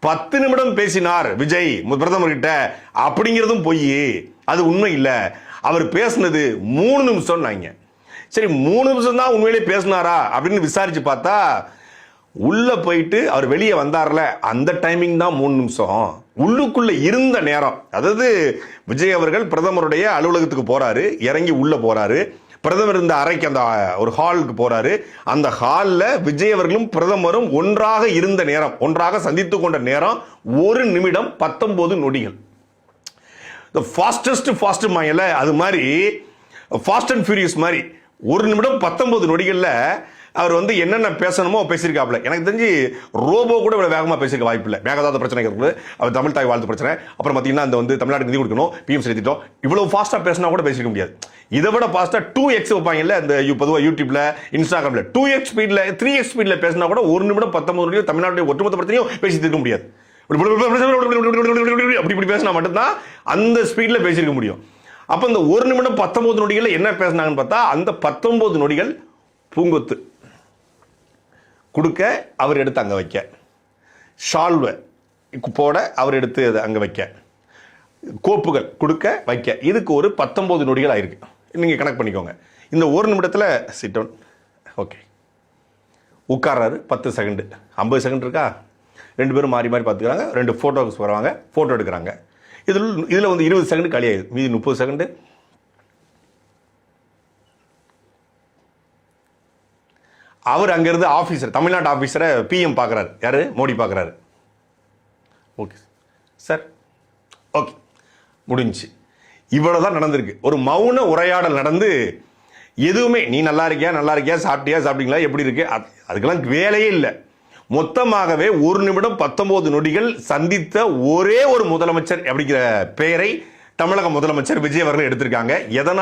10 நிமிடம் பேசினார் விஜய் பிரதமர் கிட்ட அப்படிங்கிறதும் பொய், அது உண்மை இல்ல. அவர் பேசினது 3 நிமிஷம். சரி 3 நிமிஷம் தான் உண்மையிலேயே பேசினாரா அப்படின்னு விசாரிச்சு பார்த்தா, உள்ள போயிட்டு அவர் வெளியே வந்தார்ல அந்த டைமிங் தான் 3 நிமிஷம். உள்ளுக்குள்ள இருந்த நேரம், அதாவது விஜய் அவர்கள் பிரதமருடைய அலுவலகத்துக்கு போறாரு, இறங்கி உள்ள போறாரு, பிரதமர் இந்த அறைக்கு அந்த ஒரு ஹாலுக்கு போறாரு. அந்த ஹாலில் விஜய் அவர்களும் பிரதமரும் ஒன்றாக இருந்த நேரம், ஒன்றாக சந்தித்துக் கொண்ட நேரம் 1 நிமிடம் 19 நொடிகள். ஃபாஸ்ட் மாயல அது மாதிரி, ஃபாஸ்ட் அண்ட் ஃபியூரியஸ் மாதிரி 1 நிமிடம் 19 நொடிகள்ல அவர் என்னென்ன பேசணுமோ பேசியிருக்காப்ல. எனக்கு தெரிஞ்சு ரோபோ கூட இவ்வளவு வேகமா பேசியிருக்க வாய்ப்பு இல்லை. வேகதாத பிரச்சனை இருக்குது, அவர் தமிழ் தாய் வாழ்த்து பிரச்சனை, அப்புறம் பார்த்தீங்கன்னா அந்த தமிழ்நாட்டுக்கு நிதி கொடுக்கணும், பிஎம் திட்டம், இவ்வளவு ஃபாஸ்டா பேசினா கூட பேசிக்க முடியாது. இதை விட ஃபாஸ்டா 2x வைப்பாங்கல்ல இந்த பொதுவாக யூடியூப்ல இன்ஸ்டாகிராம்ல 2x ஸ்பீட்ல 3x ஸ்பீட்ல பேசினா கூட 1 நிமிடம் 19 நொடிகள் தமிழ்நாட்டுடைய ஒட்டுமொத்த பிரச்சனையும் பேசிட்டு இருக்க முடியாது. அப்படி பேசினா மட்டும்தான் அந்த ஸ்பீட்ல பேசியிருக்க முடியும். அப்ப இந்த 1 நிமிடம் 19 நொடிகள் என்ன பேசினாங்கன்னு பார்த்தா, அந்த 19 நொடிகள் பூங்கொத்து கொடுக்க அவர் எடுத்து அங்க வைக்க, ஷால்வை போட அவர் எடுத்து அங்க வைக்க, கோப்புகள் கொடுக்க வைக்க, இதுக்கு ஒரு 19 நொடிகள் ஆயிருக்கு. நீங்க கணக்கு பண்ணிக்கோங்க. இந்த 1 நிமிடத்துல சிட் டவுன், ஓகே, உட்கார்றாரு 10 செகண்ட், 50 செகண்ட் இருக்கா, 2 பேரும் மாறி மாறி பார்த்துக்கிறாங்க, 2 போட்டோஸ் வருவாங்க, போட்டோ எடுக்கிறாங்க. இதுல 20 செகண்ட் காலி ஆயிடுது, மீதி 30 செகண்ட். அவர் அங்கிருந்து ஆபீசர், தமிழ்நாட்டு ஆபீசரை பிஎம் பார்க்கிறாரு. யாரு? மோடி பார்க்கிறாரு. ஓகே சார், ஓகே, முடிஞ்சு. இவ்வளவுதான் நடந்திருக்கு. ஒரு மௌன உரையாடல் நடந்து, எதுவுமே நீ நல்லா இருக்கியா, சாப்பிட்டீங்களா, எப்படி இருக்கு, அதுக்கெல்லாம் வேலையே இல்லை. மொத்தமாகவே 1 நிமிடம் 19 நொடிகள் சந்தித்த ஒரே ஒரு முதலமைச்சர் அப்படிங்கிற பெயரை தமிழக முதலமைச்சர் விஜய் அவர்கள் எடுத்திருக்காங்க. எதனால்